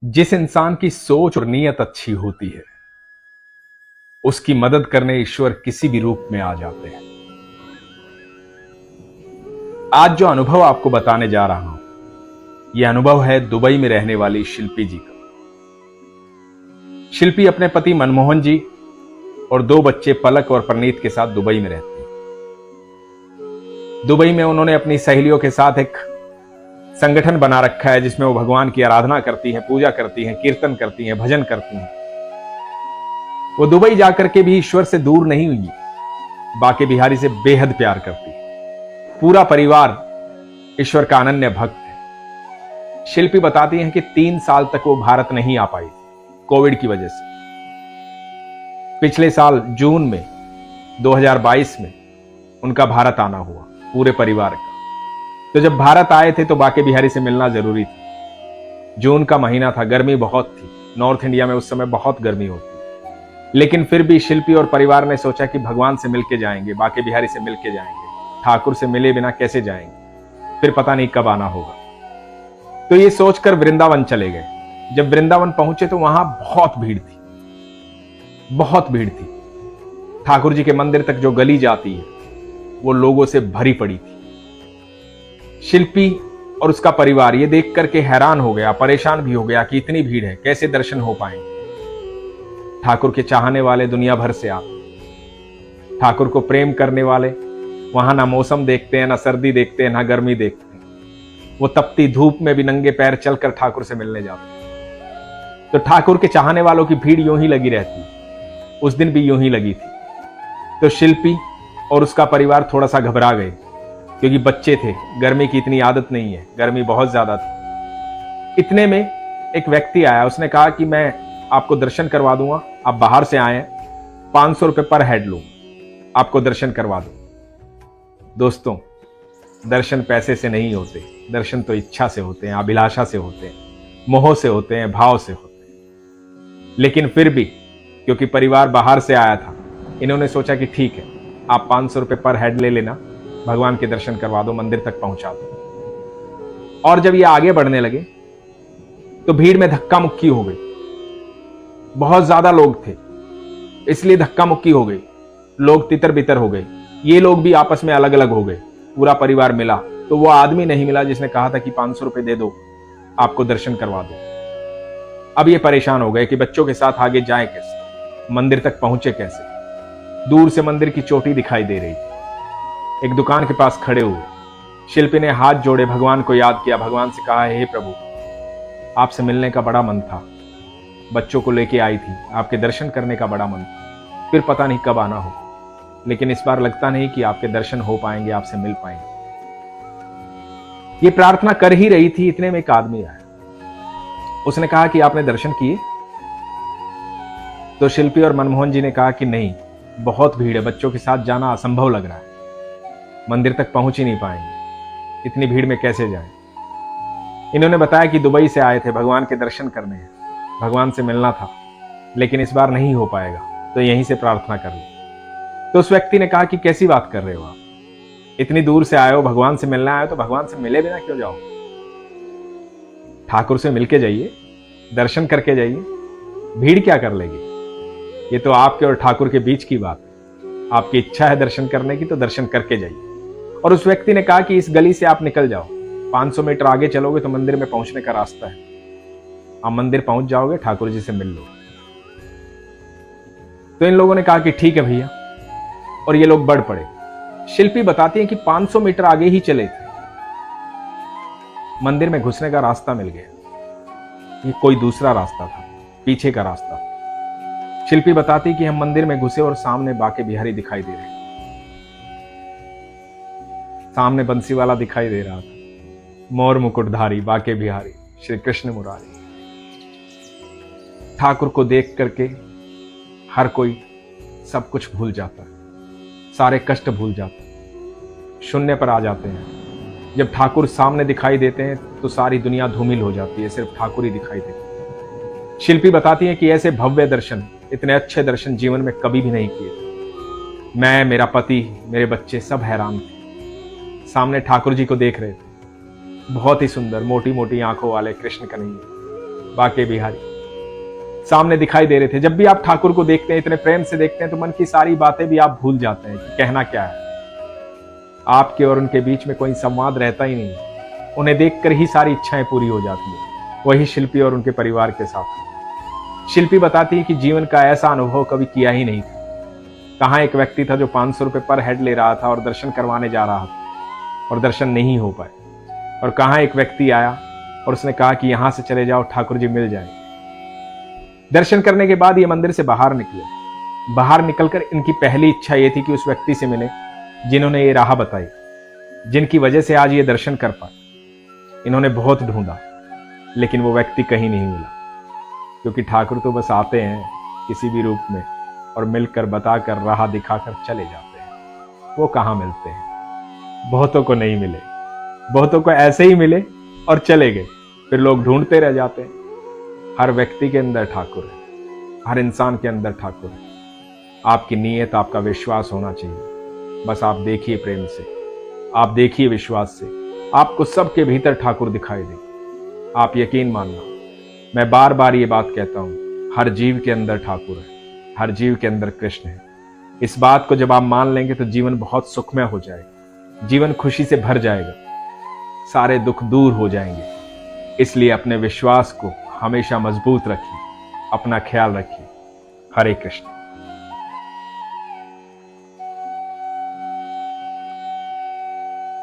जिस इंसान की सोच और नीयत अच्छी होती है उसकी मदद करने ईश्वर किसी भी रूप में आ जाते हैं। आज जो अनुभव आपको बताने जा रहा हूं, यह अनुभव है दुबई में रहने वाली शिल्पी जी का। शिल्पी अपने पति मनमोहन जी और दो बच्चे पलक और प्रनीत के साथ दुबई में रहती हैं। दुबई में उन्होंने अपनी सहेलियों के साथ एक संगठन बना रखा है जिसमें वो भगवान की आराधना करती हैं, पूजा करती हैं, कीर्तन करती हैं, भजन करती हैं। वो दुबई जाकर के भी ईश्वर से दूर नहीं हुई, बाके बिहारी से बेहद प्यार करती है। पूरा परिवार ईश्वर का अनन्य भक्त है। शिल्पी बताती हैं कि 3 साल तक वो भारत नहीं आ पाई कोविड की वजह से। पिछले साल जून में 2022 में उनका भारत आना हुआ पूरे परिवार का। तो जब भारत आए थे तो बाके बिहारी से मिलना जरूरी था। जून का महीना था, गर्मी बहुत थी। नॉर्थ इंडिया में उस समय बहुत गर्मी होती, लेकिन फिर भी शिल्पी और परिवार ने सोचा कि भगवान से मिलके जाएंगे, बाके बिहारी से मिलके जाएंगे। ठाकुर से मिले बिना कैसे जाएंगे, फिर पता नहीं कब आना होगा। तो ये सोचकर वृंदावन चले गए। जब वृंदावन पहुंचे तो वहां बहुत भीड़ थी, बहुत भीड़ थी। ठाकुर जी के मंदिर तक जो गली जाती है वो लोगों से भरी पड़ी थी। शिल्पी और उसका परिवार ये देख करके हैरान हो गया, परेशान भी हो गया कि इतनी भीड़ है, कैसे दर्शन हो पाएंगे। ठाकुर के चाहने वाले दुनिया भर से आते, ठाकुर को प्रेम करने वाले वहां ना मौसम देखते हैं, ना सर्दी देखते हैं, ना गर्मी देखते हैं। वो तपती धूप में भी नंगे पैर चलकर ठाकुर से मिलने जाते। तो ठाकुर के चाहने वालों की भीड़ यूं ही लगी रहती। उस दिन भी यूं ही लगी थी। तो शिल्पी और उसका परिवार थोड़ा सा घबरा गए, क्योंकि बच्चे थे, गर्मी की इतनी आदत नहीं है, गर्मी बहुत ज्यादा थी। इतने में एक व्यक्ति आया, उसने कहा कि मैं आपको दर्शन करवा दूंगा, आप बाहर से आए, 500 रुपए पर हेड लूं, आपको दर्शन करवा दूं। दोस्तों, दर्शन पैसे से नहीं होते, दर्शन तो इच्छा से होते हैं, अभिलाषा से होते हैं, मोह से होते हैं, भाव से होते हैं। लेकिन फिर भी क्योंकि परिवार बाहर से आया था, इन्होंने सोचा कि ठीक है, आप 500 रुपए पर हेड ले लेना, भगवान के दर्शन करवा दो, मंदिर तक पहुंचा दो। और जब ये आगे बढ़ने लगे तो भीड़ में धक्का मुक्की हो गई। बहुत ज्यादा लोग थे, इसलिए धक्का मुक्की हो गई। लोग तितर बितर हो गए। ये लोग भी आपस में अलग अलग हो गए। पूरा परिवार मिला तो वो आदमी नहीं मिला जिसने कहा था कि 500 रुपए दे दो, आपको दर्शन करवा दो। अब ये परेशान हो गए कि बच्चों के साथ आगे जाए कैसे, मंदिर तक पहुंचे कैसे। दूर से मंदिर की चोटी दिखाई दे रही थी। एक दुकान के पास खड़े हुए शिल्पी ने हाथ जोड़े, भगवान को याद किया, भगवान से कहा, हे प्रभु, आपसे मिलने का बड़ा मन था, बच्चों को लेके आई थी, आपके दर्शन करने का बड़ा मन था, फिर पता नहीं कब आना हो, लेकिन इस बार लगता नहीं कि आपके दर्शन हो पाएंगे, आपसे मिल पाएंगे। ये प्रार्थना कर ही रही थी, इतने में एक आदमी आया। उसने कहा कि आपने दर्शन किए? तो शिल्पी और मनमोहन जी ने कहा कि नहीं, बहुत भीड़ है, बच्चों के साथ जाना असंभव लग रहा है, मंदिर तक पहुंच ही नहीं पाएंगे, इतनी भीड़ में कैसे जाएं। इन्होंने बताया कि दुबई से आए थे, भगवान के दर्शन करने हैं, भगवान से मिलना था, लेकिन इस बार नहीं हो पाएगा, तो यहीं से प्रार्थना कर लो। तो उस व्यक्ति ने कहा कि कैसी बात कर रहे हो आप, इतनी दूर से आए हो, भगवान से मिलना आए हो, तो भगवान से मिले बिना क्यों जाओ? ठाकुर से मिलके जाइए, दर्शन करके जाइए, भीड़ क्या कर लेगी? ये तो आपके और ठाकुर के बीच की बात है। आपकी इच्छा है दर्शन करने की तो दर्शन करके जाइए। और उस व्यक्ति ने कहा कि इस गली से आप निकल जाओ, 500 मीटर आगे चलोगे तो मंदिर में पहुंचने का रास्ता है, आप मंदिर पहुंच जाओगे, ठाकुर जी से मिल लो। तो इन लोगों ने कहा कि ठीक है भैया, और ये लोग बढ़ पड़े। शिल्पी बताती है कि 500 मीटर आगे ही चले थे, मंदिर में घुसने का रास्ता मिल गया। ये कोई दूसरा रास्ता था, पीछे का रास्ता। शिल्पी बताती कि हम मंदिर में घुसे और सामने बाके बिहारी दिखाई दे रहे, सामने बंसीवाला दिखाई दे रहा था, मोर मुकुटधारी बाके बिहारी श्री कृष्ण मुरारी। ठाकुर को देख करके हर कोई सब कुछ भूल जाता है, सारे कष्ट भूल जाता है, शून्य पर आ जाते हैं। जब ठाकुर सामने दिखाई देते हैं तो सारी दुनिया धूमिल हो जाती है, सिर्फ ठाकुर ही दिखाई देते हैं। शिल्पी बताती है कि ऐसे भव्य दर्शन, इतने अच्छे दर्शन जीवन में कभी भी नहीं किए थे। मैं, मेरा पति, मेरे बच्चे सब हैरान थे। सामने ठाकुर जी को देख रहे थे, बहुत ही सुंदर, मोटी मोटी आंखों वाले कृष्ण कन्हैया, बाके बिहारी सामने दिखाई दे रहे थे। जब भी आप ठाकुर को देखते हैं, इतने प्रेम से देखते हैं, तो मन की सारी बातें भी आप भूल जाते हैं कि कहना क्या है। आपके और उनके बीच में कोई संवाद रहता ही नहीं। उन्हें देखकर ही सारी इच्छाएं पूरी हो जाती हैं। वही शिल्पी और उनके परिवार के साथ। शिल्पी बताती है कि जीवन का ऐसा अनुभव कभी किया ही नहीं था। कहाँ एक व्यक्ति था जो 500 रुपए पर हेड ले रहा था और दर्शन करवाने जा रहा था और दर्शन नहीं हो पाए, और कहाँ एक व्यक्ति आया और उसने कहा कि यहां से चले जाओ, ठाकुर जी मिल जाएंगे। दर्शन करने के बाद ये मंदिर से बाहर निकले। बाहर निकलकर इनकी पहली इच्छा ये थी कि उस व्यक्ति से मिले जिन्होंने ये राह बताई, जिनकी वजह से आज ये दर्शन कर पाए। इन्होंने बहुत ढूंढा, लेकिन वो व्यक्ति कहीं नहीं मिला, क्योंकि ठाकुर तो बस आते हैं किसी भी रूप में और मिलकर बताकर राह दिखाकर चले जाते हैं। वो कहाँ मिलते हैं। बहुतों को नहीं मिले, बहुतों को ऐसे ही मिले और चले गए। फिर लोग ढूंढते रह जाते हैं। हर व्यक्ति के अंदर ठाकुर है, हर इंसान के अंदर ठाकुर है। आपकी नीयत, आपका विश्वास होना चाहिए। बस आप देखिए प्रेम से, आप देखिए विश्वास से, आपको सबके भीतर ठाकुर दिखाई दे। आप यकीन मानना, मैं बार बार ये बात कहता हूं, हर जीव के अंदर ठाकुर है, हर जीव के अंदर कृष्ण है। इस बात को जब आप मान लेंगे तो जीवन बहुत सुखमय हो जाएगा, जीवन खुशी से भर जाएगा, सारे दुख दूर हो जाएंगे। इसलिए अपने विश्वास को हमेशा मजबूत रखिए, अपना ख्याल रखिए। हरे कृष्ण।